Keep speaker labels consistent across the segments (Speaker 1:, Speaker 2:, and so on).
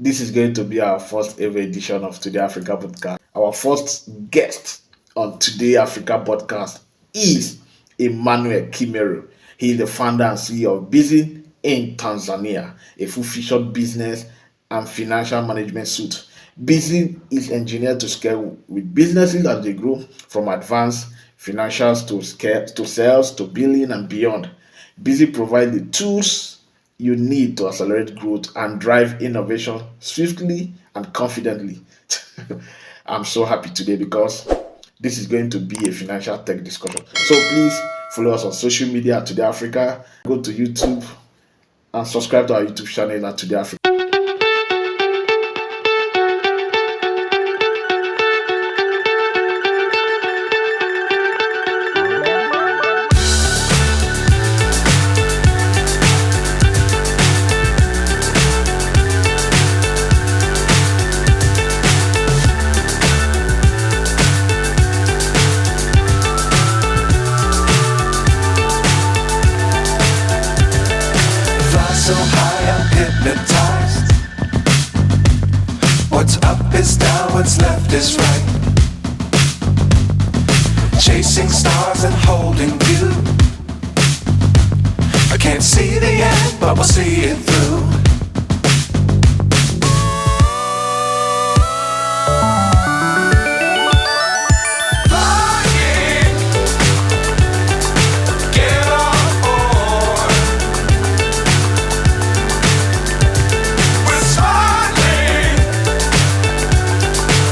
Speaker 1: This is going to be our first ever edition of Today Africa podcast. Our first guest on Today Africa podcast is Emmanuel Kimaro. He is the founder and CEO of Bizzyn in Tanzania, a full-featured business and financial management suite. Bizzyn is engineered to scale with businesses as they grow from advanced financials to scale to sales to billing and beyond. Bizzyn provides the tools you need to accelerate growth and drive innovation swiftly and confidently. I'm so happy today because this is going to be a financial tech discussion. So please follow us on social media at Today Africa. Go to YouTube and subscribe to our YouTube channel at Today Africa.
Speaker 2: Fly so high, I'm hypnotized. What's up is down, what's left is right. Chasing stars and holding you. I can't see the end, but we'll see it through. Flying, get on board. We're smiling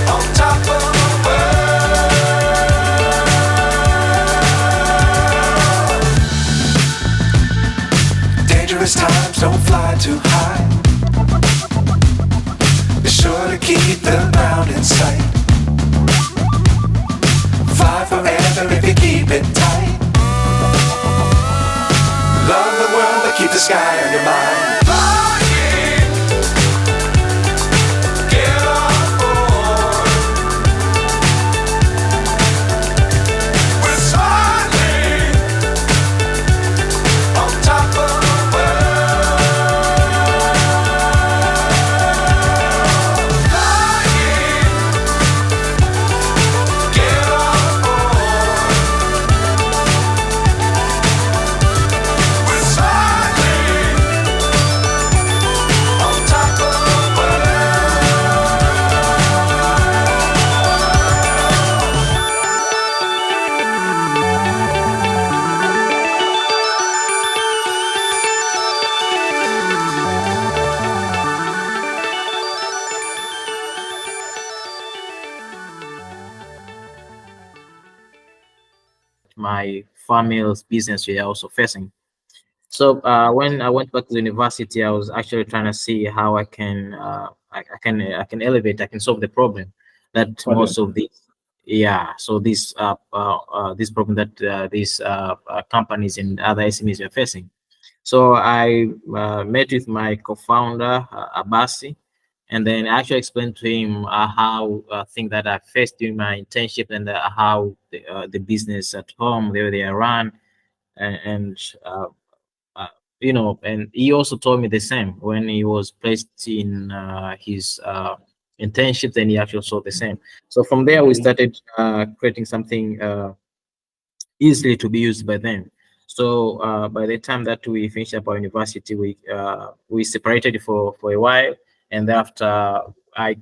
Speaker 2: on top of the world. Dangerous times, don't fly too high. Be sure to keep the ground in sight. Fly forever if you keep it tight. Love the world, but keep the sky on your mind. Flying, get on board. We're smiling on top of the world. Flying, get on board. We're smiling on top of the world.
Speaker 3: My family's business we are also facing. So when I went back to the university, I was actually trying to see how I can elevate, I can solve the problem that
Speaker 1: Pardon.
Speaker 3: most of the yeah. So this problem that these companies and other SMEs are facing. So I met with my co-founder Abasi, and then I actually explained to him how things that I faced during my internship and how the business at home the way they are run, and uh, and he also told me the same when he was placed in his internship. Then he actually saw the same. So from there we
Speaker 1: Okay.
Speaker 3: started creating something easily to be used by them. So by the time that we finished up our university, we separated for a while, and thereafter I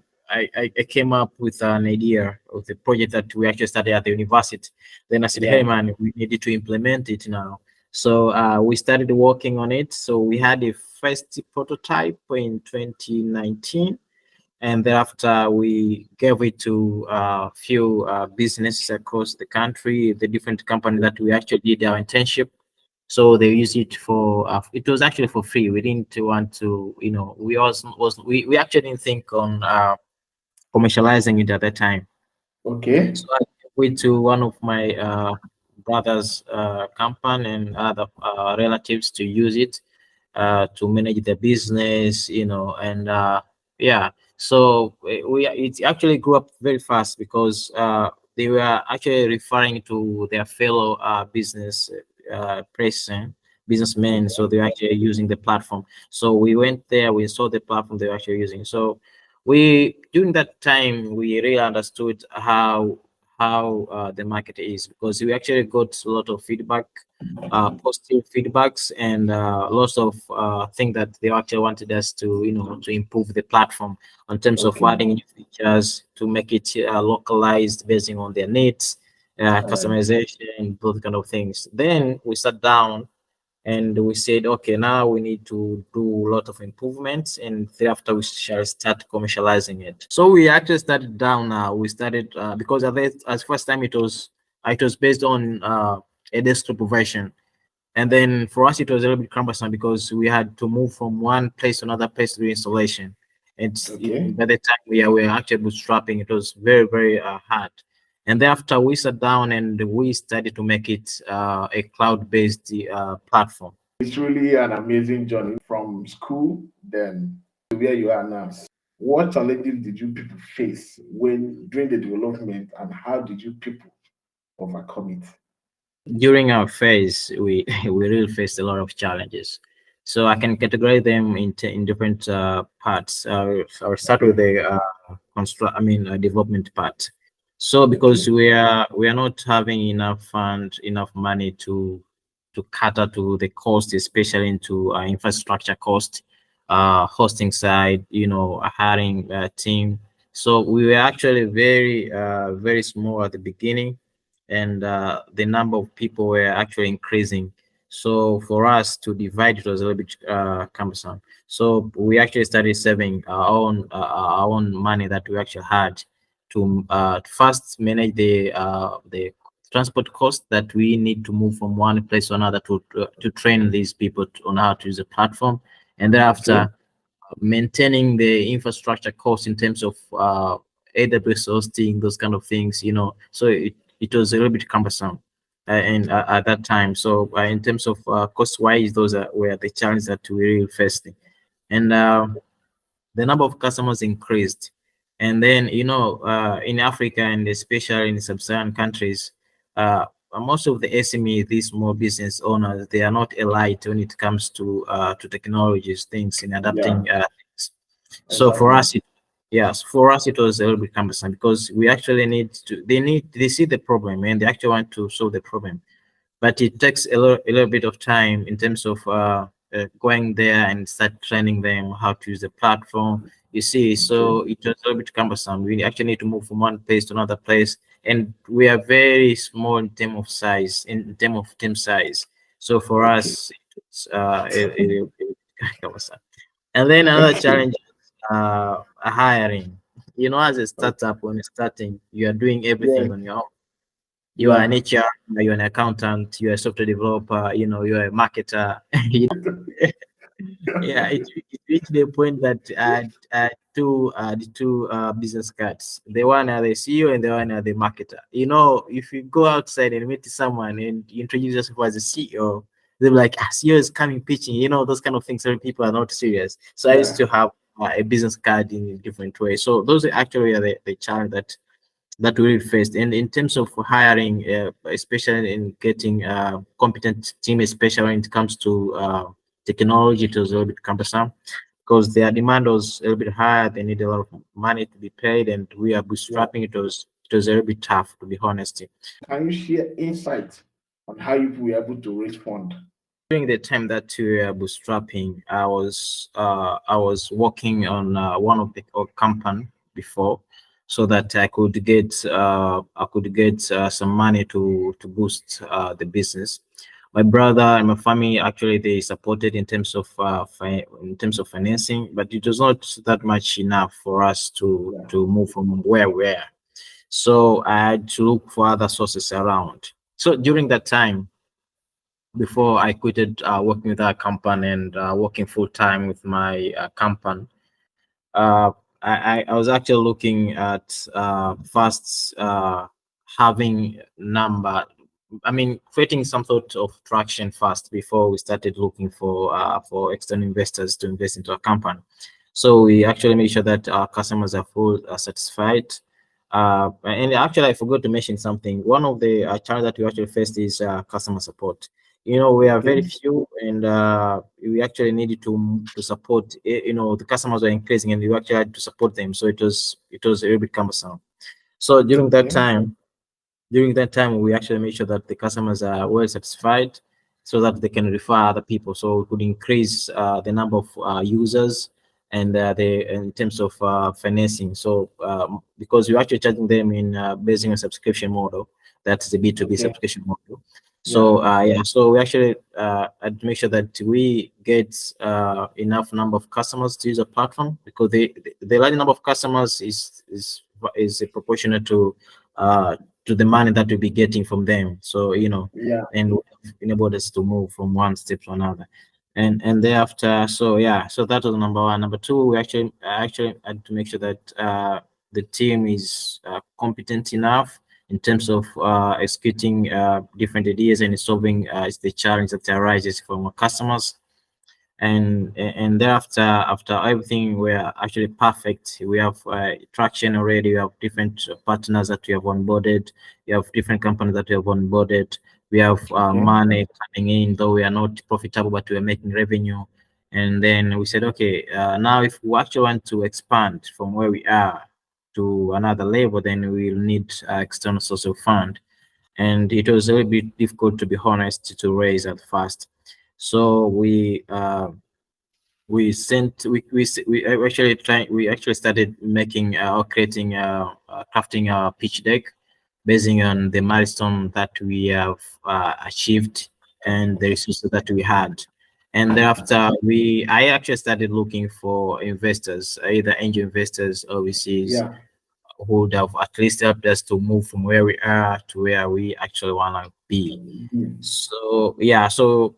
Speaker 3: came up with an idea of the project that we actually started at the university. Then I said,
Speaker 1: Yeah.
Speaker 3: "Hey man, we needed to implement it now." So we started working on it. So we had a first prototype in 2019, and thereafter we gave it to a few businesses across the country, the different companies that we actually did our internship. So they use it for it was actually for free. We didn't want to, we also was we actually didn't think on commercializing it at that time.
Speaker 1: Okay.
Speaker 3: So I went to one of my brother's company and other relatives to use it to manage the business, and yeah. So it actually grew up very fast because they were actually referring to their fellow business person businessmen,
Speaker 1: Okay.
Speaker 3: so they're actually using the platform. So we went there, we saw the platform they're actually using. So we during that time we really understood how the market is, because we actually got a lot of feedback, positive feedbacks, and lots of things that they actually wanted us to, to improve the platform in terms of
Speaker 1: Okay.
Speaker 3: adding new features to make it localized based on their needs,
Speaker 1: All
Speaker 3: customization, those kind of things. Then we sat down and we said, okay, now we need to do a lot of improvements, and thereafter we shall start commercializing it. So we actually started down. We started because as first time it was based on a desktop version, and then for us it was a little bit cumbersome because we had to move from one place to another place to do installation.
Speaker 1: Okay.
Speaker 3: By the time we were actually bootstrapping, it was very very hard. And thereafter we sat down and we started to make it a cloud-based platform.
Speaker 1: It's really an amazing journey from school then to where you are now. What challenges did you people face when during the development, and how did you people overcome it?
Speaker 3: During our phase, we we really faced a lot of challenges. So I can categorize them in different parts. I'll start with
Speaker 1: Okay.
Speaker 3: the development part. So
Speaker 1: Okay.
Speaker 3: because we are not having enough enough money to cater to the cost, especially into infrastructure cost, hosting side, hiring a team. So we were actually very very small at the beginning, and the number of people were actually increasing. So for us to divide, it was a little bit cumbersome. So we actually started saving our own money that we actually had to first manage the transport cost that we need to move from one place to another to train these people on how to use the platform, and
Speaker 1: Okay.
Speaker 3: thereafter maintaining the infrastructure cost in terms of AWS hosting, those kind of things, So it was a little bit cumbersome, and at that time. So in terms of cost wise, those were the challenges that we really faced, and the number of customers increased. And then, in Africa and especially in sub-Saharan countries, most of the SME, these small business owners, they are not elite when it comes to technologies, things in
Speaker 1: Yeah,
Speaker 3: adapting things. So for
Speaker 1: exactly.
Speaker 3: us, yes, for us it was a little bit cumbersome because we actually they see the problem and they actually want to solve the problem, but it takes a little bit of time in terms of going there and start training them how to use the platform. You see,
Speaker 1: Okay.
Speaker 3: so it was a little bit cumbersome. We actually need to move from one place to another place, and we are very small in terms of size, in terms of team size. So for
Speaker 1: Okay.
Speaker 3: us, it's cumbersome. And then another challenge, hiring. As a
Speaker 1: Okay.
Speaker 3: startup, when you're starting, you are doing everything
Speaker 1: Yeah.
Speaker 3: on your own. You are an
Speaker 1: Yeah.
Speaker 3: HR, you're an accountant, you're a software developer, you're a marketer. Yeah, it reached the point that the two business cards. The one are the CEO and the one are the marketer. If you go outside and meet someone and you introduce yourself as a CEO, they're like, CEO is coming pitching. Those kind of things. Certain people are not serious. So I used
Speaker 1: Yeah.
Speaker 3: to have a business card in a different way. So those are actually are the challenge that we faced. And in terms of hiring, especially in getting competent team, especially when it comes to technology, it was a little bit cumbersome because their demand was a little bit higher. They need a lot of money to be paid, and we are
Speaker 1: Yeah.
Speaker 3: bootstrapping. It was a little bit tough, to be honest.
Speaker 1: Can you share insight on how you were able to raise fund?
Speaker 3: During the time that we were bootstrapping, I was working on one of the company before, so that I could get some money to boost the business. My brother and my family actually they supported in terms of in terms of financing, but it was not that much enough for us to
Speaker 1: Yeah.
Speaker 3: to move from where we are. So I had to look for other sources around. So during that time, before I quitted working with that company and working full time with my company, uh, I was actually looking at first having number. I mean, creating some sort of traction first before we started looking for external investors to invest into a company. So we actually make sure that our customers are full satisfied. And actually, I forgot to mention something. One of the challenges that we actually faced is customer support. We are very
Speaker 1: Okay.
Speaker 3: few, and we actually needed to support. The customers were increasing, and we actually had to support them. So it was a little bit cumbersome. So
Speaker 1: Okay.
Speaker 3: during that time, we actually made sure that the customers are well satisfied, so that they can refer other people. So we could increase the number of users, and the in terms of financing. So because we're actually charging them in basing on subscription model, that's the B2B
Speaker 1: Okay.
Speaker 3: subscription model.
Speaker 1: Yeah.
Speaker 3: So yeah, so we actually had to make sure that we get enough number of customers to use a platform, because the large number of customers is proportional uh, to the money that we'll be getting from them. So
Speaker 1: Yeah.
Speaker 3: and enabled us to move from one step to another. And thereafter, so yeah, so that was number one. Number two, I actually had to make sure that the team is competent enough in terms of executing different ideas and solving the challenge that arises from our customers. And thereafter, after everything we're actually perfect, we have traction already. We have different partners that we have onboarded. We have different companies that we have onboarded. We have
Speaker 1: Okay.
Speaker 3: money coming in, though we are not profitable, but we are making revenue. And then we said, okay, now if we actually want to expand from where we are to another level, then we'll need external source of fund. And it was a little bit difficult, to be honest, to raise at first. So we sent we actually trying we actually started making or creating crafting a pitch deck, basing on the milestone that we have achieved and the resources that we had. And thereafter, I actually started looking for investors, either angel investors overseas,
Speaker 1: Yeah.
Speaker 3: who would have at least helped us to move from where we are to where we actually want to be.
Speaker 1: Mm.
Speaker 3: So yeah, so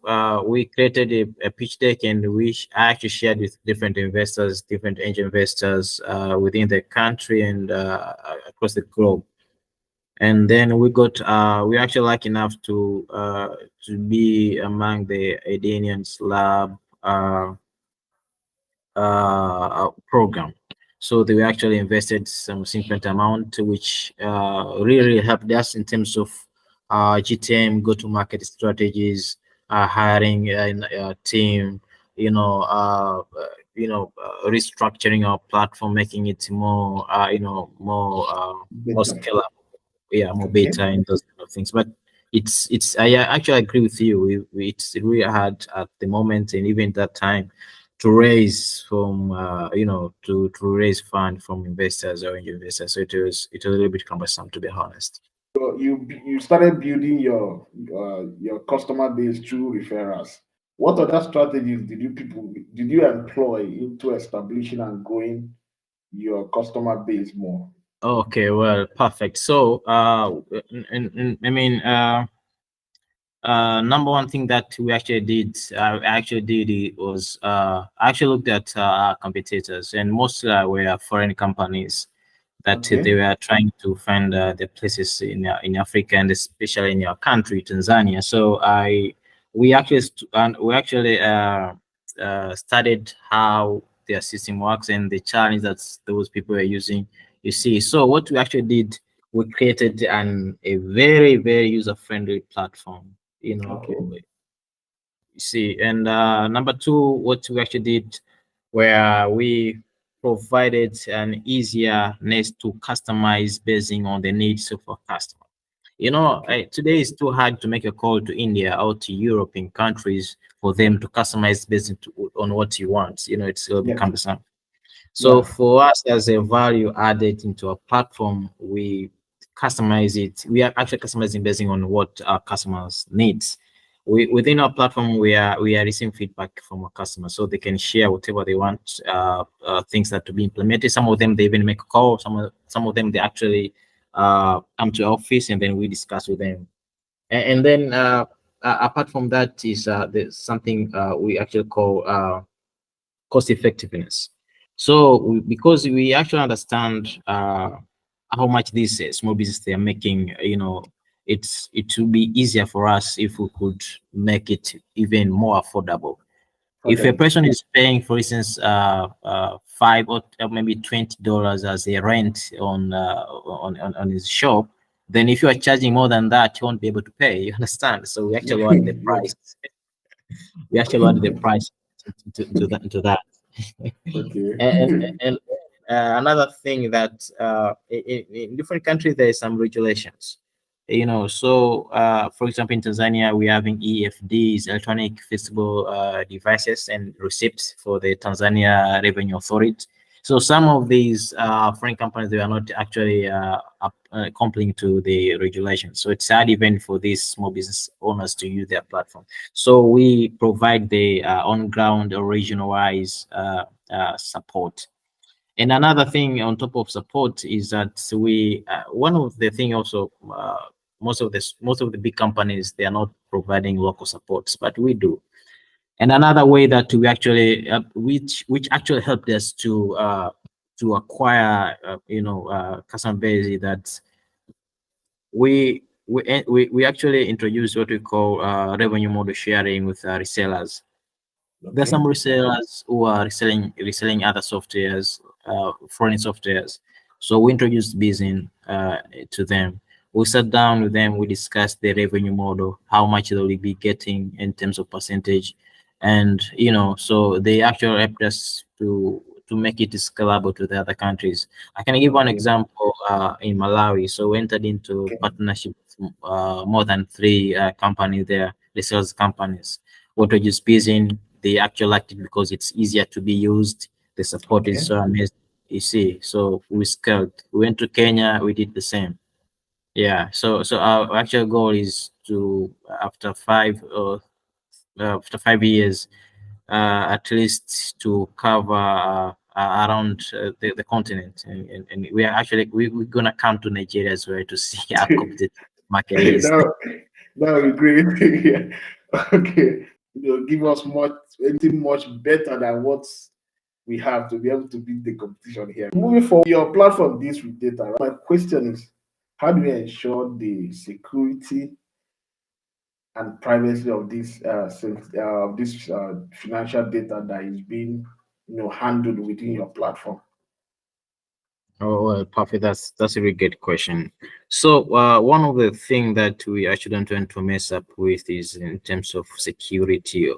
Speaker 3: we created a pitch deck, and I actually shared with different investors, different angel investors within the country and across the globe. And then we're actually lucky enough to be among the Adenians Lab program. So they actually invested some significant amount, which really helped us in terms of GTM, go-to-market strategies, hiring a team, restructuring our platform, making it more, more
Speaker 1: Better.
Speaker 3: scalable, yeah, more
Speaker 1: Okay.
Speaker 3: beta and those kind of things. But I actually agree with you. It's really hard at the moment, and even that time, to raise from to raise fund from investors or angel investors. So it was a little bit cumbersome, to be honest.
Speaker 1: So you started building your customer base through referrals. What other strategies did you employ into establishing and growing your customer base more?
Speaker 3: Okay, well, perfect. So I mean, number one thing that we actually did, it was I actually looked at our competitors, and mostly were foreign companies that they
Speaker 1: Okay.
Speaker 3: were trying to find the places in Africa, and especially in your country, Tanzania. So we actually studied how their system works and the challenge that those people are using. You see, so what we actually did, we created a very, very user friendly platform.
Speaker 1: Okay.
Speaker 3: You see, and number two, what we actually did, where we provided an easierness to customize basing on the needs of our customer.
Speaker 1: Okay.
Speaker 3: Today it's too hard to make a call to India or to European countries for them to customize based on what you want. It's a little bit
Speaker 1: Yeah.
Speaker 3: cumbersome. So
Speaker 1: Yeah.
Speaker 3: for us, as a value added into our platform, we customize it. We are actually customizing based on what our customers needs. Within our platform, we are receiving feedback from our customers, so they can share whatever they want, things that to be implemented. Some of them they even make a call. Some of them they actually come to our office, and then we discuss with them. And then apart from that is there's something we actually call cost effectiveness. So because we actually understand how much these small business they are making, it will be easier for us if we could make it even more affordable.
Speaker 1: For
Speaker 3: If a
Speaker 1: them.
Speaker 3: person is paying, for instance, $5 or maybe $20 as a rent on his shop, Then if you are charging more than that, you won't be able to pay. You understand? So we actually lowered the
Speaker 1: Yes.
Speaker 3: price. We actually lowered the price to that.
Speaker 1: Okay.
Speaker 3: And another thing that in different countries there is some regulations, so for example in Tanzania we're having EFDs, electronic feasible devices and receipts for the Tanzania Revenue Authority. So some of these foreign companies, they are not actually complying to the regulations, so it's hard even for these small business owners to use their platform. So we provide the on ground or regional wise support. And another thing on top of support is that we one of the thing also, most of the big companies, they are not providing local supports, but we do. And another way that we actually which actually helped us to acquire customer base is that we actually introduced what we call revenue model sharing with resellers. There's
Speaker 1: Okay.
Speaker 3: some resellers who are reselling other softwares, foreign softwares. So we introduced Bizzyn to them. We sat down with them. We discussed the revenue model, how much they will be getting in terms of percentage, and so they actually helped us to make it scalable to the other countries. I can give one
Speaker 1: Okay.
Speaker 3: example in Malawi. So we entered into
Speaker 1: Okay.
Speaker 3: partnership with more than three companies there, the sales companies. What we use Bizzyn, they actually liked it because it's easier to be used. The support is
Speaker 1: Okay.
Speaker 3: so amazing. You see, so we scaled. We went to Kenya. We did the same. Yeah. So our actual goal is to after 5 years, at least to cover around the continent, and we are actually we're gonna come to Nigeria as well to see how competitive market is.
Speaker 1: that that would be great. Yeah. Okay. Give us much anything much better than what we have to be able to beat the competition here. Moving forward, your platform deals with data. Right? My question is, how do you ensure the security and privacy of this financial data that is being handled within your platform?
Speaker 3: Oh, well, perfect. That's a really good question. So, one of the things that we actually don't want to mess up with is in terms of security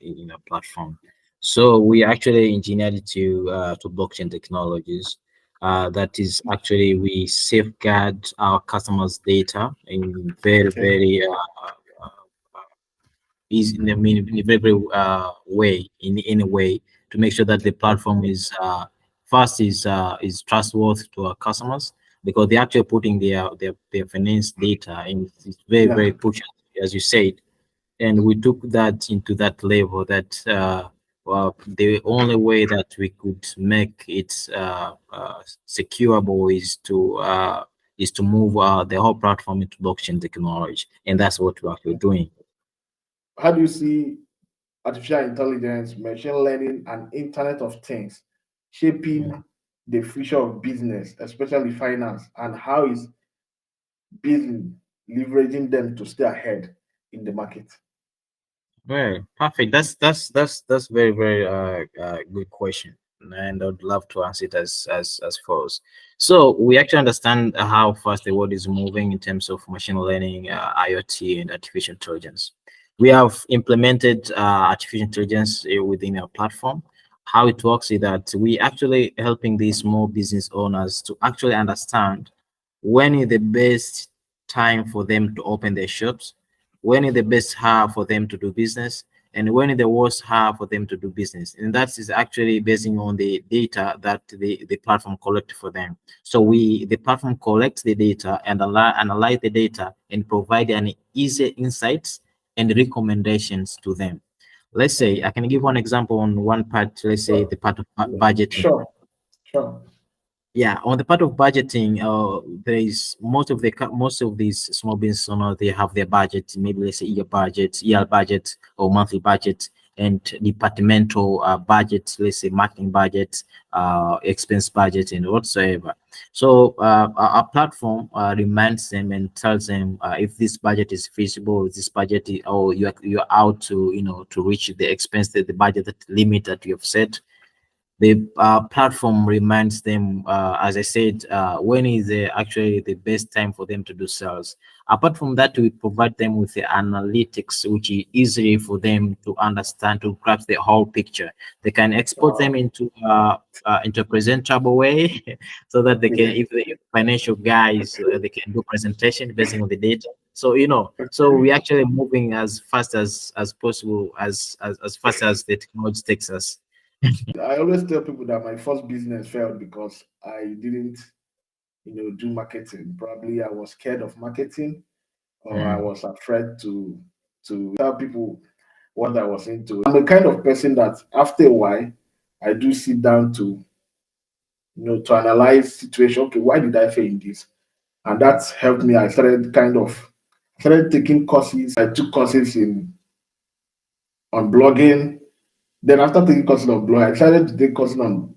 Speaker 3: in a platform. So, we actually engineered to blockchain technologies. That is actually we safeguard our customers' data in very
Speaker 1: Okay.
Speaker 3: very is in a, in a very, very way, in a way, to make sure that the platform is first is trustworthy to our customers, because they're actually putting their finance data, and it's very
Speaker 1: Yeah.
Speaker 3: very pushed, as you said. And we took that into that level that well, the only way that we could make it secureable is to move the whole platform into blockchain technology, and that's what we're actually doing.
Speaker 1: How do you see artificial intelligence, machine learning, and Internet of Things shaping the future of business, especially finance, and how is business leveraging them to stay ahead in the market?
Speaker 3: Right, perfect. That's very very good question, and I'd love to answer it as follows. So we actually understand how fast the world is moving in terms of machine learning, IoT, and artificial intelligence. We have implemented artificial intelligence within our platform. How it works is that we actually helping these small business owners to actually understand when is the best time for them to open their shops, when is the best hour for them to do business, and when is the worst hour for them to do business. And that is actually basing on the data that the platform collect for them. So the platform collects the data and analyze the data and provide an easy insights and recommendations to them. Let's say I can give one example on one part. Let's say the part of budgeting.
Speaker 1: Sure, sure.
Speaker 3: Yeah, on the part of budgeting, there is most of these small business owners, they have their budget, maybe let's say year budget or monthly budget, and departmental budget, let's say marketing budget, expense budget, and whatsoever. So our platform reminds them and tells them if this budget is feasible, if this budget is, or you're out to to reach the expense, the budget, that limit that you have set, the platform reminds them, as I said, when is actually the best time for them to do sales. Apart from that, we provide them with the analytics, which is easy for them to understand, to grasp the whole picture. They can export them into a presentable way, so that they can,
Speaker 1: Okay.
Speaker 3: if the financial guys, they can do presentation based on the data. So so we actually moving as fast as possible, as fast as the technology takes us.
Speaker 1: I always tell people that my first business failed because I didn't, do marketing. Probably I was scared of marketing, or I
Speaker 3: Mm.
Speaker 1: was afraid to tell people what I was into. I'm the kind of person that after a while, I do sit down to, to analyze situation. Okay, why did I fail in this? And that helped me. I started taking courses. I took courses in on blogging. Then after taking courses on blogging, I decided to take courses on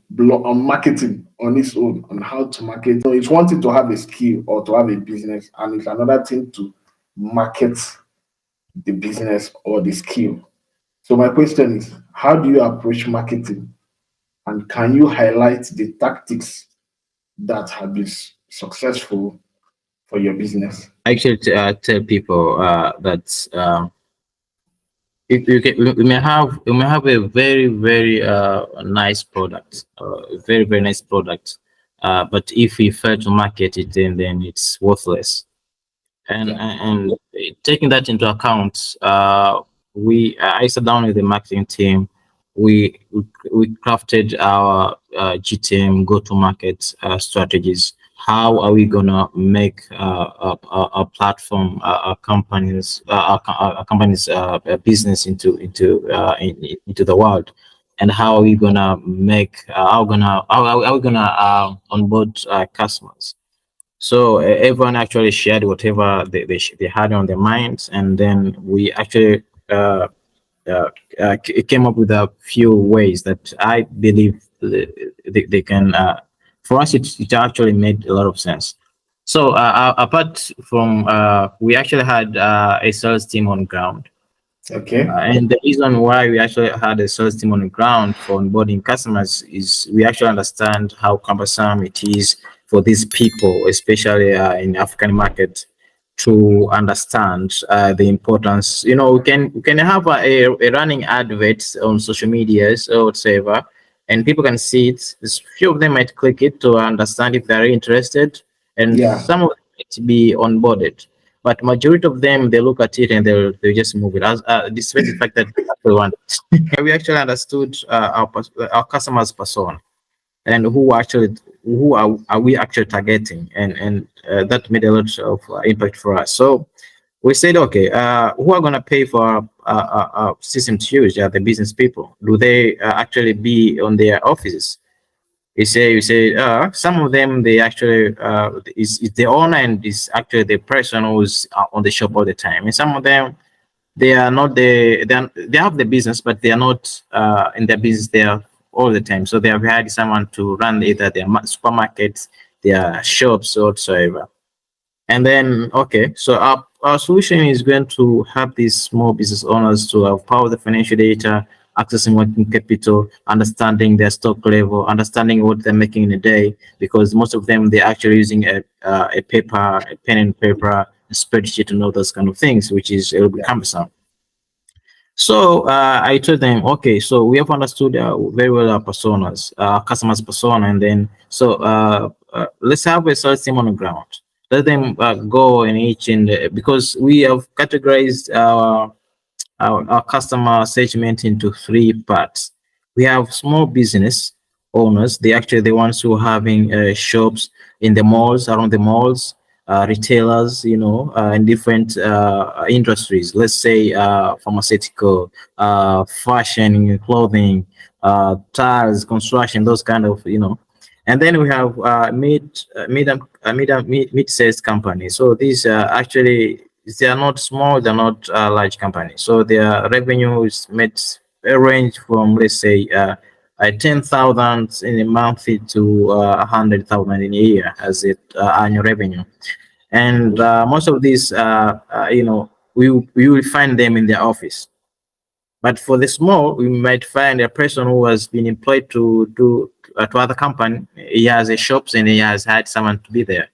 Speaker 1: marketing on its own, on how to market. So it's one thing to have a skill or to have a business, and it's another thing to market the business or the skill. So my question is, how do you approach marketing, and can you highlight the tactics that have been successful for your business?
Speaker 3: Actually, tell people that you may have a very nice product, very nice product, but if you fail to market it, then it's worthless. and
Speaker 1: Yeah.
Speaker 3: and and taking that into account, we I sat down with the marketing team. We crafted our GTM go to market strategies. How are we gonna make a platform, a company's business into the world, and how are we gonna make how are we gonna onboard customers. So everyone actually shared whatever they had on their minds, and then we actually came up with a few ways that I believe they can. For us, it actually made a lot of sense. So apart from, we actually had a sales team on ground,
Speaker 1: Okay.
Speaker 3: and the reason why we actually had a sales team on the ground for onboarding customers is we actually understand how cumbersome it is for these people, especially in the African market, to understand the importance. We can have a running advert on social medias or whatever, and people can see it. Few of them might click it to understand if they're interested, and
Speaker 1: Yeah.
Speaker 3: some of them might be onboarded, but majority of them, they look at it and they'll just move it, as despite the fact that we want we actually understood our customers persona, and who are we actually targeting, and that made a lot of impact for us. So we said, okay, who are going to pay for our system to use? Are the business people? Do they actually be on their offices? We say some of them, they actually is the owner and is actually the person who's on the shop all the time, and some of them, they are not they have the business, but they are not in their business there all the time. So they have hired someone to run either their supermarkets, their shops, or whatsoever. And then, okay, so our solution is going to help these small business owners to have power the financial data, accessing working capital, understanding their stock level, understanding what they're making in a day, because most of them, they're actually using a paper, a pen and paper, a spreadsheet, and all those kind of things, which is a little bit
Speaker 1: Yeah.
Speaker 3: cumbersome. So I told them, okay, so we have understood very well our personas, customers' persona, and then let's have a sales team on the ground. Let them go in each and because we have categorized our customer segment into three parts. We have small business owners. They actually the ones who are having shops in the malls, around the malls, retailers, in different industries. Let's say pharmaceutical, fashion, clothing, tiles, construction, those kind of. And then we have mid-sized companies. So these actually, they are not small, they're not large companies. So their revenue is made a range from, let's say, 10,000 in a month to 100,000 in a year as it annual revenue. And most of these, we will find them in their office. But for the small, we might find a person who has been employed to other company. He has a shops and he has had someone to be there.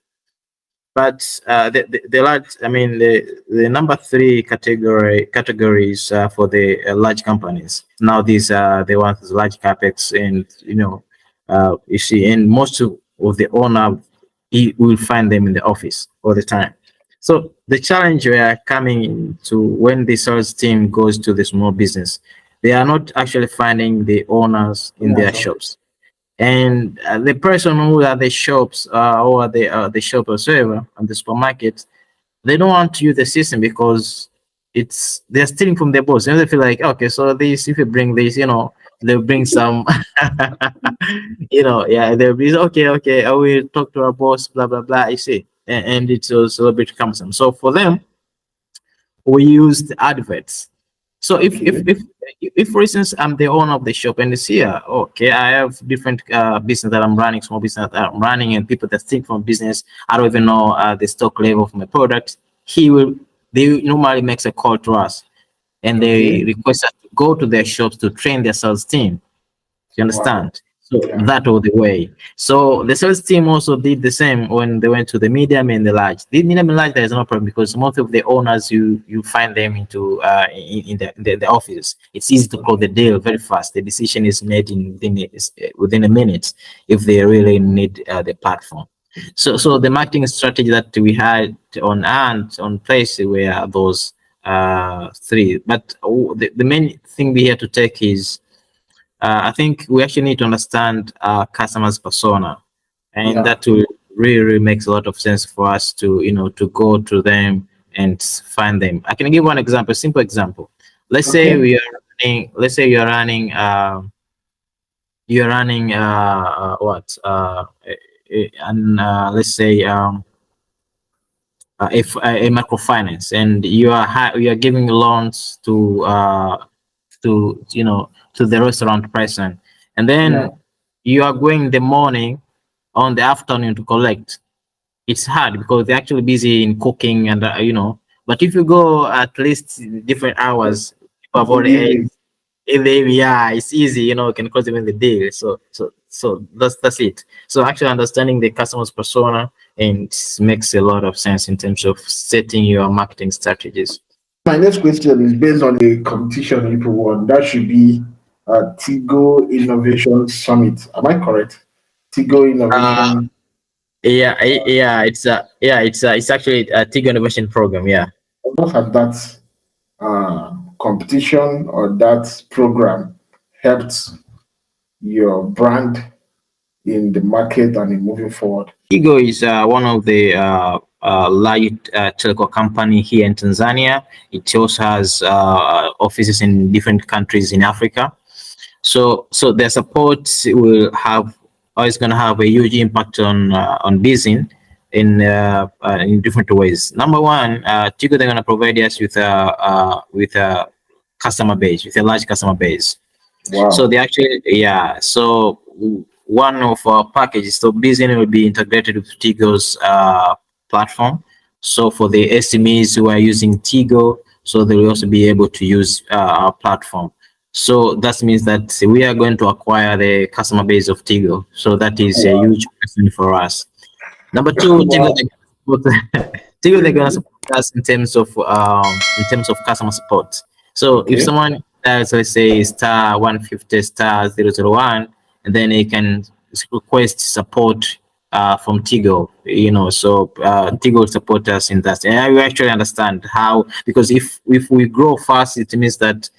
Speaker 3: But the large, I mean, the number three categories for the large companies. Now these are the ones with large capex, and you see, and most of the owner, he will find them in the office all the time. So the challenge we are coming to when the sales team goes to the small business, they are not actually finding the owners in their shops, and the person who are the shops or the shop or whatever and the supermarket, they don't want to use the system because they're stealing from their boss, and they feel like, okay, so this, if you bring this, they'll bring some yeah, they'll be okay, I will talk to our boss, blah blah blah, you see, and it's also a bit cumbersome. So for them, we use the adverts. So if for instance I'm the owner of the shop and it's here, okay, I have different business that I'm running, small business that I'm running, and people that think from business, I don't even know the stock level of my product. They normally makes a call to us, and they
Speaker 1: Okay.
Speaker 3: request us to go to their shops to train their sales team. You
Speaker 1: Wow.
Speaker 3: understand? So
Speaker 1: Yeah.
Speaker 3: that was the way. So the sales team also did the same when they went to the medium and the large. The medium and large, there is no problem because most of the owners, you find them into in the office. It's easy to close the deal very fast. The decision is made within a minute if they really need the platform. So the marketing strategy that we had on place were those three. But the main thing we have to take is, I think we actually need to understand our customers' persona, and
Speaker 1: Yeah.
Speaker 3: that will really makes a lot of sense for us to to go to them and find them. I can give one example, simple example. Let's say
Speaker 1: Okay.
Speaker 3: we are running. Let's say you're running. You're running. What? And let's say if a microfinance, and you are giving loans to to the restaurant person, and
Speaker 1: Yeah.
Speaker 3: then you are going in the morning, on the afternoon to collect. It's hard because they're actually busy in cooking, and but if you go at least different hours, people have
Speaker 1: In the
Speaker 3: already ate
Speaker 1: evening.
Speaker 3: in the evening, yeah, it's easy, you can close even the deal. So that's it. So actually understanding the customer's persona, and makes a lot of sense in terms of setting your marketing strategies.
Speaker 1: My next question is based on a competition you won. That should be Tigo Innovation Summit. Am I correct? Tigo
Speaker 3: uh
Speaker 1: Innovation.
Speaker 3: it's actually a Tigo innovation program, yeah.
Speaker 1: What has that competition or that program helped your brand in the market and in moving forward?
Speaker 3: Tigo is one of the large telco company here in Tanzania. It also has offices in different countries in Africa. So their support will have, or is going to have a huge impact on Bizzyn in different ways. Number one, Tigo, they're going to provide us with a customer base, with a large customer base. So
Speaker 1: Wow.
Speaker 3: they actually, yeah. So one of our packages, so Bizzyn will be integrated with Tigo's platform. So for the SMEs who are using Tigo, so they will also be able to use our platform. So that means that we are going to acquire the customer base of Tigo. So that is a
Speaker 1: Wow.
Speaker 3: huge blessing for us. Number two, Tigo,
Speaker 1: Wow.
Speaker 3: Tigo, they're gonna support us in terms of customer support. So if
Speaker 1: Okay.
Speaker 3: someone dials, let's say, star 150 star 001, and then he can request support from Tigo. So Tigo will support us in that. And I will actually understand how, because if we grow fast, it means that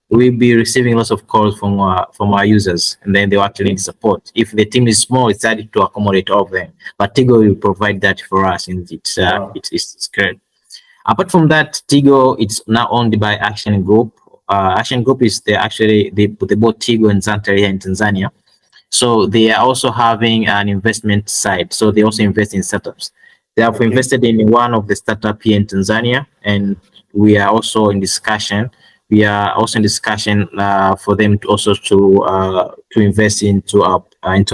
Speaker 3: we'll be receiving lots of calls from our users, and then they'll actually need support. If the team is small, it's hard to accommodate all of them, but Tigo will provide that for us, and
Speaker 1: Wow.
Speaker 3: it's great. Apart from that, Tigo, it's now owned by Action Group. Action Group is they bought Tigo and Zanta here in Tanzania. So they are also having an investment side. So they also invest in startups. They have
Speaker 1: Okay.
Speaker 3: invested in one of the startup here in Tanzania, and we are also in discussion. We are also in discussion for them to also to invest into our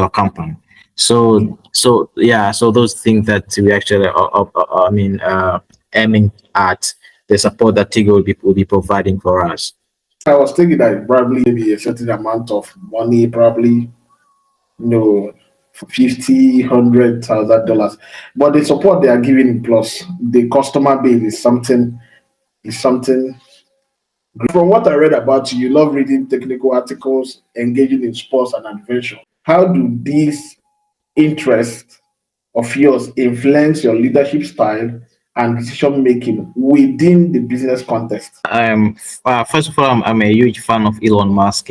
Speaker 3: company. So yeah, so those things that we actually, I mean, aiming at the support that Tigo will be providing for us.
Speaker 1: I was thinking that probably maybe a certain amount of money, probably, you know, 50, $100,000. But the support they are giving plus the customer base is something. From what I read about you, you love reading technical articles, engaging in sports and adventure. How do these interests of yours influence your leadership style and decision making within the business context?
Speaker 3: First of all, I'm a huge fan of Elon Musk.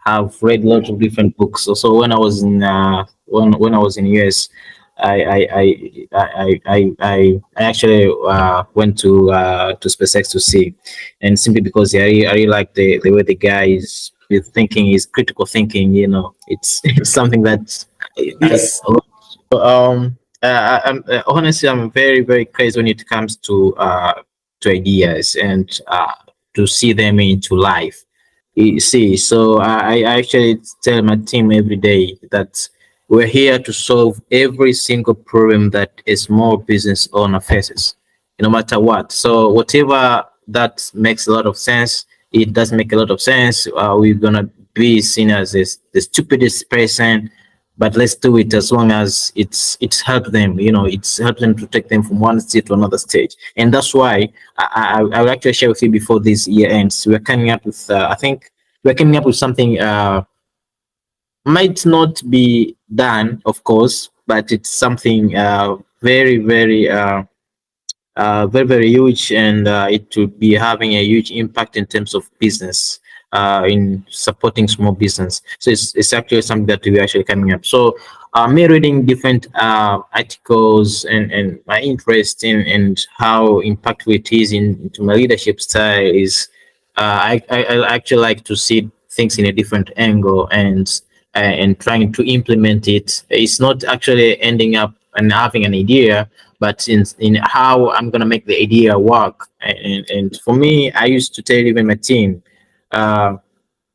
Speaker 3: I've read lots of different books. So when I was in when I was in US, I actually went to SpaceX to see, and simply because I really like the way the guy is with thinking, is critical thinking. It's it's something that
Speaker 1: Yes.
Speaker 3: has a lot. Honestly, I'm very, very crazy when it comes to ideas and to see them into life. You see, so I actually tell my team every day that we're here to solve every single problem that a small business owner faces, no matter what. So whatever that makes a lot of sense, it does make a lot of sense. We're gonna be seen as the stupidest person, but let's do it as long as it's helped them. It's helped them to take them from one stage to another stage, and that's why I will actually share with you before this year ends. We're coming up with I think we're coming up with something might not be done, of course, but it's something very, very, very huge, and it would be having a huge impact in terms of business, in supporting small business. So it's actually something that we're actually coming up. So me reading different articles and my interest in and how impactful it is into my leadership style is I actually like to see things in a different angle, and trying to implement it. It's not actually ending up and having an idea, but in how I'm gonna make the idea work. And for me, I used to tell even my team, uh,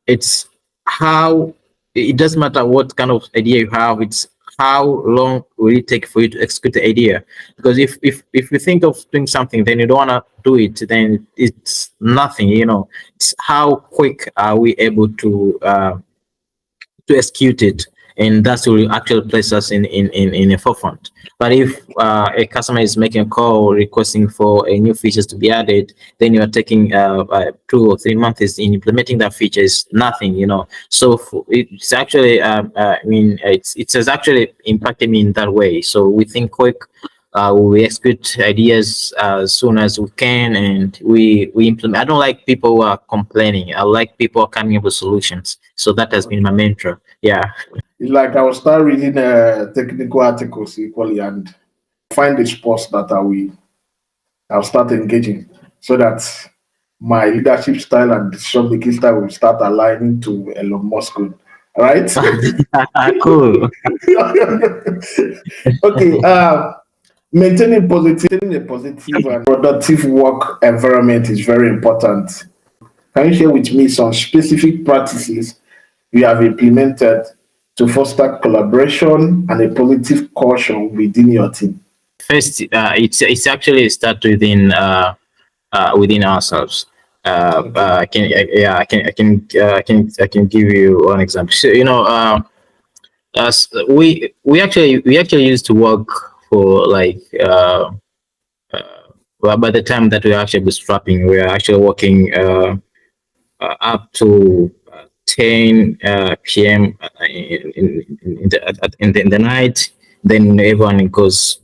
Speaker 3: it's how it doesn't matter what kind of idea you have. It's how long will it take for you to execute the idea? Because if you think of doing something, then you don't wanna do it, then it's nothing. It's how quick are we able to execute it, and that will actually place us in a forefront. But if a customer is making a call requesting for a new features to be added, then you are taking 2 or 3 months in implementing that feature is nothing. So it's actually I mean it has actually impacted me in that way. So we think quick, we execute ideas as soon as we can, and we implement. I don't like people who are complaining. I like people who are coming up with solutions. So that has been my mentor. Yeah.
Speaker 1: It's like I will start reading technical articles equally and find the sports that I'll start engaging so that my leadership style and decision making style will start aligning to Elon Musk. Right?
Speaker 3: Cool.
Speaker 1: Okay. Maintaining a positive and productive work environment is very important. Can you share with me some specific practices you have implemented to foster collaboration and a positive culture within your team?
Speaker 3: First, it's actually start within ourselves.
Speaker 1: Okay.
Speaker 3: Yeah, I can give you one example. So, as we actually used to work for like well, by the time that we were actually bootstrapping, we were actually working up to 10 p.m. In the night. Then everyone goes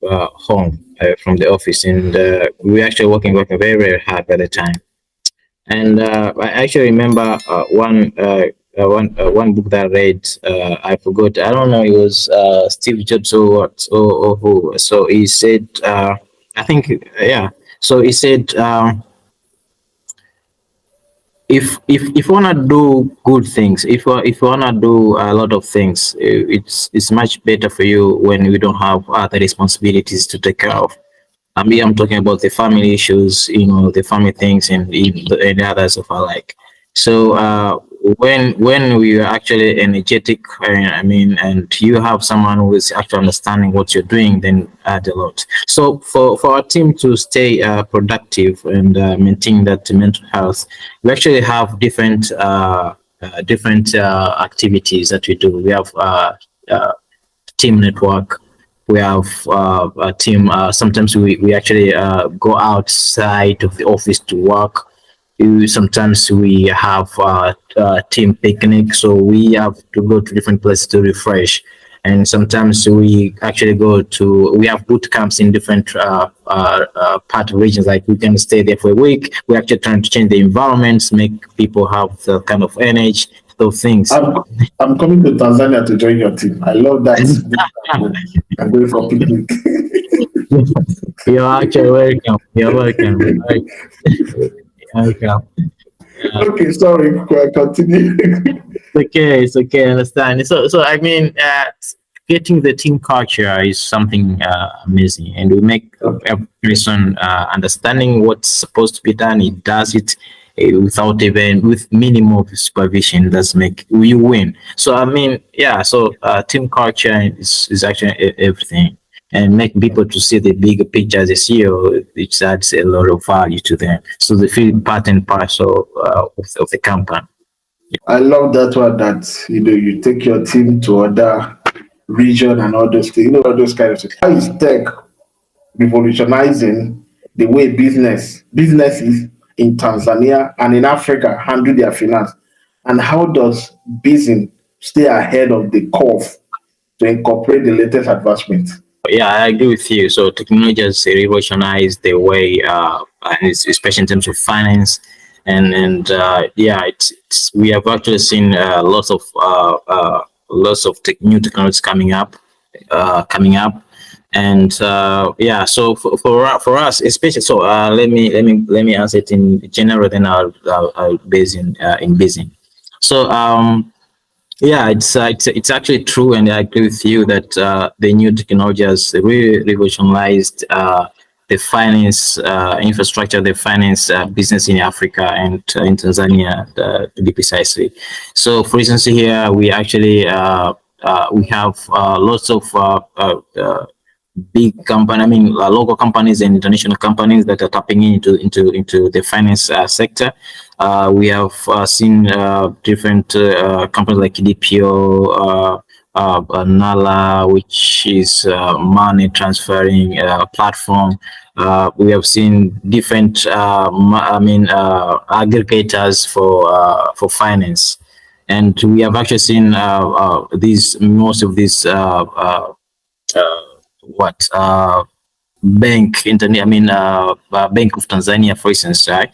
Speaker 3: home from the office, and we were actually working very, very hard by the time. And I actually remember one book that I read. I forgot. I don't know. It was Steve Jobs or what or who. So he said, I think, yeah. So he said, if you wanna do good things, if you wanna do a lot of things, it's much better for you when you don't have other responsibilities to take care of. I'm talking about the family issues, the family things, and the others of our like. So when we are actually energetic, and you have someone who is actually understanding what you're doing, then add a lot. So for our team to stay productive and maintain that mental health, we actually have different activities that we do. We have uh, team network. We have a team. Sometimes we actually go outside of the office to work. Sometimes we have team picnic, so we have to go to different places to refresh. And sometimes we have boot camps in different part of regions. Like we can stay there for a week. We're actually trying to change the environments, make people have the kind of energy, those things.
Speaker 1: I'm, I'm coming to Tanzania to join your team. I love that. I'm going for picnic.
Speaker 3: You're actually welcome. You're welcome. You're welcome.
Speaker 1: Okay, sorry. Continue.
Speaker 3: Okay, it's okay, I understand. So I mean, getting the team culture is something amazing, and we make every person understanding what's supposed to be done. It does it without even with minimum of supervision. That's make we win. So I mean, yeah. So team culture is actually everything, and make people to see the bigger picture as a CEO, which adds a lot of value to them. So they feel part and parcel of the company.
Speaker 1: I love that one that you take your team to other region and all those things, all those kind of things. How is tech revolutionizing the way businesses in Tanzania and in Africa handle their finance? And how does Bizzyn stay ahead of the curve to incorporate the latest advancements?
Speaker 3: Yeah, I agree with you. So technology has revolutionized the way, and especially in terms of finance, and yeah, we have actually seen lots of new technologies coming up, and yeah. So for us, especially, so let me answer it in general, then I'll base in Bizzyn. So yeah, it's actually true, and I agree with you that the new technology has really revolutionized the finance infrastructure, the finance business in Africa and in Tanzania, to be precisely. So, for instance, here we have lots of big company, I mean, local companies and international companies that are tapping into the finance sector. We have seen different companies like DPO, Nala, which is money transferring platform. We have seen different, aggregators for finance, and we have actually seen these most of these what bank internet I mean Bank of Tanzania, for instance, right,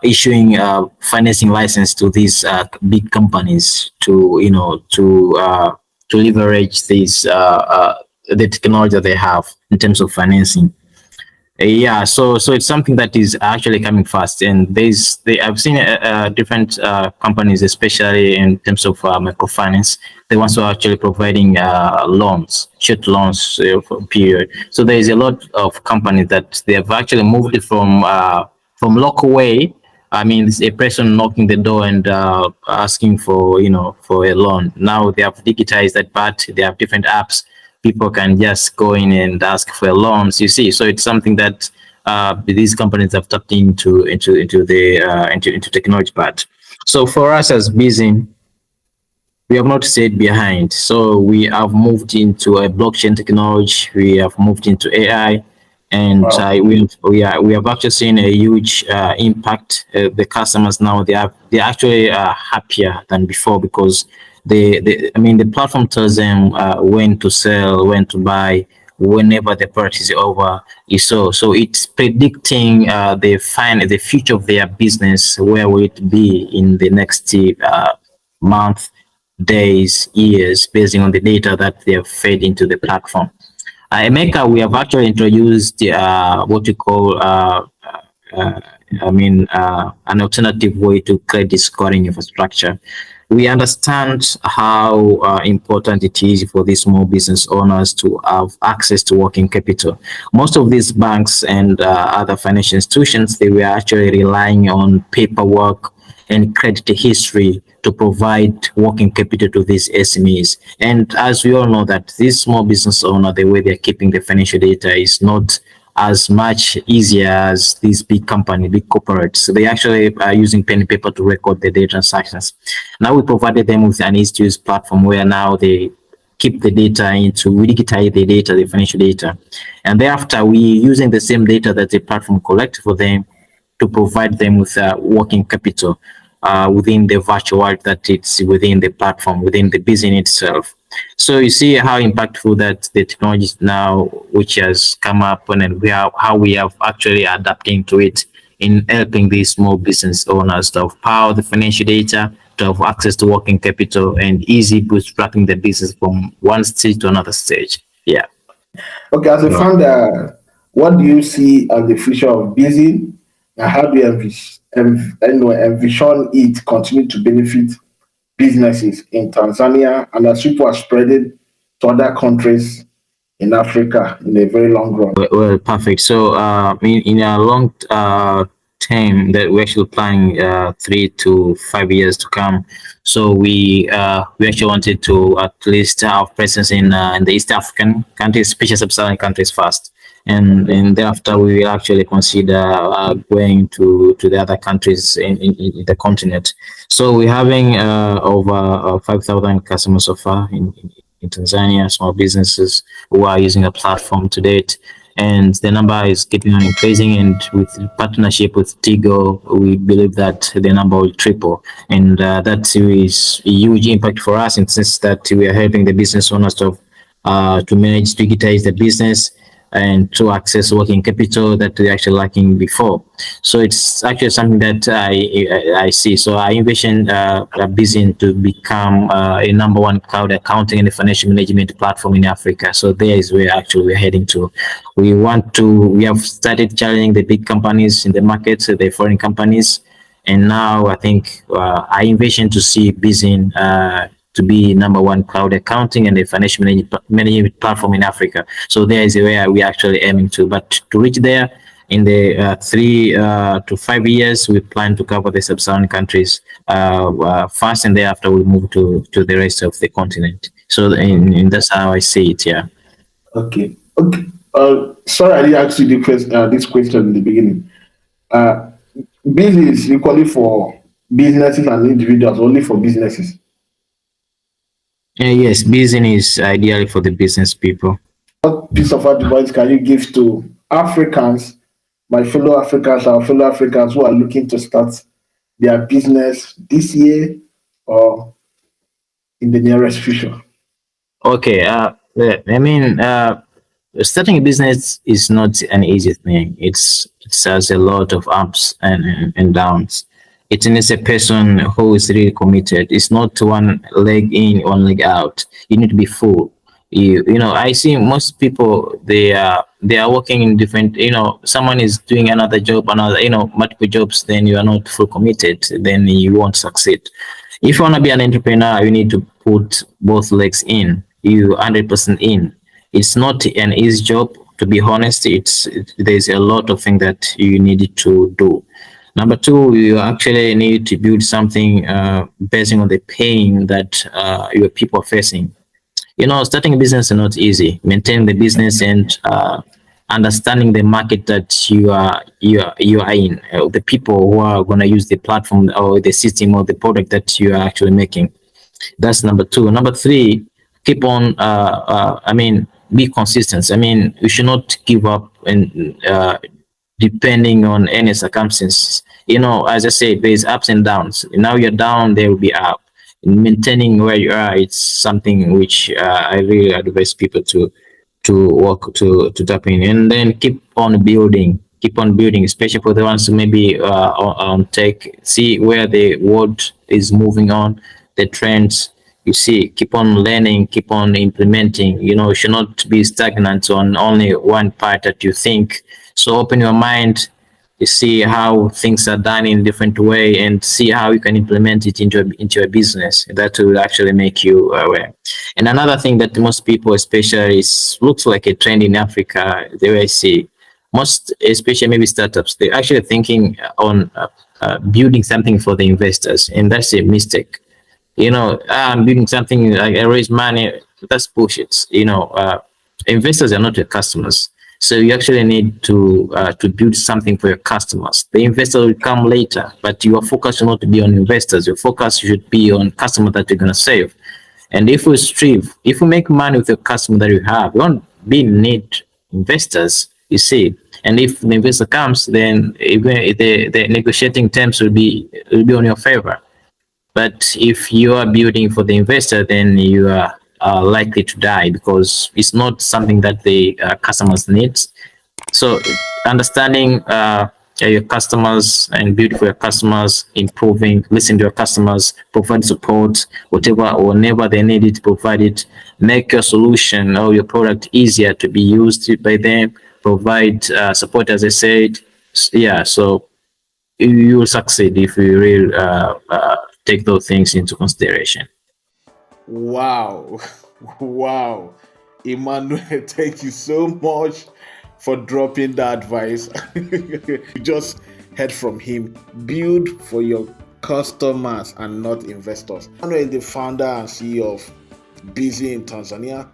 Speaker 3: issuing financing license to these big companies to to leverage the technology that they have in terms of financing. Yeah, so it's something that is actually coming fast, and I've seen different companies, especially in terms of microfinance. They also are actually providing loans, short loans for a period. So there is a lot of companies that they have actually moved it from local way. I mean, it's a person knocking the door and asking for for a loan. Now they have digitized that part. They have different apps. People can just go in and ask for loans. You see, so it's something that these companies have tapped into technology part. So for us as Bizzyn, we have not stayed behind. So we have moved into a blockchain technology. We have moved into AI, and
Speaker 1: Wow.
Speaker 3: we have actually seen a huge impact. The customers now they're actually happier than before, because the platform tells them when to sell, when to buy, whenever the purchase is over. So it's predicting the future of their business. Where will it be in the next month, days, years, based on the data that they have fed into the platform. Emeka, we have actually introduced what we call uh, an alternative way to credit scoring infrastructure. We understand how important it is for these small business owners to have access to working capital. Most of these banks and other financial institutions, they were actually relying on paperwork and credit history to provide working capital to these SMEs. And as we all know that these small business owner, the way they're keeping the financial data is not as much easier as these big company, big corporates. So they actually are using pen and paper to record the data transactions. Now we provided them with an easy to use platform where now they keep the data into, we digitize the data, the financial data. And thereafter, we using the same data that the platform collect for them to provide them with working capital within the virtual world that it's within the platform, within the business itself. So you see how impactful that the technology now, which has come up, and we are how we have actually adapting to it in helping these small business owners to have power the financial data, to have access to working capital, and easy bootstrapping the business from one stage to another stage. Yeah.
Speaker 1: Okay, as a founder, what do you see as the future of Bizzyn, and how do you envision it continue to benefit businesses in Tanzania and as people are spreading to other countries in Africa in a very long run?
Speaker 3: Well, perfect. So, in a long term, that we're actually planning 3 to 5 years to come. So we actually wanted to at least have presence in the East African countries, especially sub-Saharan countries first, and thereafter we will actually consider going to the other countries in the continent. So we're having over 5,000 customers so far in Tanzania, small businesses who are using a platform to date. And the number is keeping on increasing. And with partnership with Tigo, we believe that the number will triple. And that is a huge impact for us in the sense that we are helping the business owners to manage, digitize the business and to access working capital that they're actually lacking before. So it's actually something that I see. So I envision Bizzyn to become a number one cloud accounting and financial management platform in Africa. So there is where actually we're heading to. We have started challenging the big companies in the market, the foreign companies. And now I think I envision to see Bizzyn to be number one cloud accounting and the financial management platform in Africa. So there is where we are actually aiming to. But to reach there, in the 3 to 5 years, we plan to cover the sub-Saharan countries first, and thereafter we move to the rest of the continent. So that's how I see it. Yeah.
Speaker 1: Okay. Okay. Sorry, I didn't ask you this question in the beginning. Uh, Bizzyn is equally for businesses and individuals, only for businesses.
Speaker 3: Yes, Bizzyn is ideally for the business people.
Speaker 1: What piece of advice can you give to Africans, my fellow Africans, our fellow Africans who are looking to start their business this year or in the nearest future?
Speaker 3: Okay. I mean, starting a business is not an easy thing. It has a lot of ups and downs. It needs a person who is really committed. It's not one leg in, one leg out. You need to be full. You know, I see most people they are working in different. Someone is doing another job, another multiple jobs. Then you are not full committed. Then you won't succeed. If you want to be an entrepreneur, you need to put both legs in. You 100% in. It's not an easy job, to be honest. There's a lot of things that you need to do. Number two, you actually need to build something based on the pain that your people are facing. Starting a business is not easy. Maintaining the business and understanding the market that you are in, the people who are going to use the platform or the system or the product that you are actually making. That's number two. Number three, keep on. Be consistent. You should not give up and depending on any circumstances. As I said, there's ups and downs. Now you're down, there will be up. Maintaining where you are, it's something which I really advise people to work to tap in, and then keep on building, especially for the ones who maybe on tech, see where the world is moving on, the trends. You see, keep on learning, keep on implementing. You should not be stagnant on only one part that you think. So open your mind, you see how things are done in a different way, and see how you can implement it into a business. That will actually make you aware. And another thing that most people, especially, looks like a trend in Africa, the way I see most, especially maybe startups, they're actually thinking on building something for the investors, and that's a mistake. I'm doing something like I raise money. That's bullshit. Investors are not your customers. So you actually need to build something for your customers. The investor will come later, but your focus should not be on investors. Your focus should be on customers that you're gonna save. And if we make money with the customer that you have, you won't be need investors, you see. And if the investor comes, then even the negotiating terms will be on your favor. But if you are building for the investor, then you are likely to die because it's not something that the customers need. So understanding your customers and build for your customers, improving, listen to your customers, provide support, whenever they need it, provide it, make your solution or your product easier to be used by them, provide support, as I said. Yeah, so you will succeed if you really take those things into consideration.
Speaker 1: Wow. Wow. Emmanuel, thank you so much for dropping that advice. You just heard from him. Build for your customers and not investors. Emmanuel is the founder and CEO of Bizzyn in Tanzania.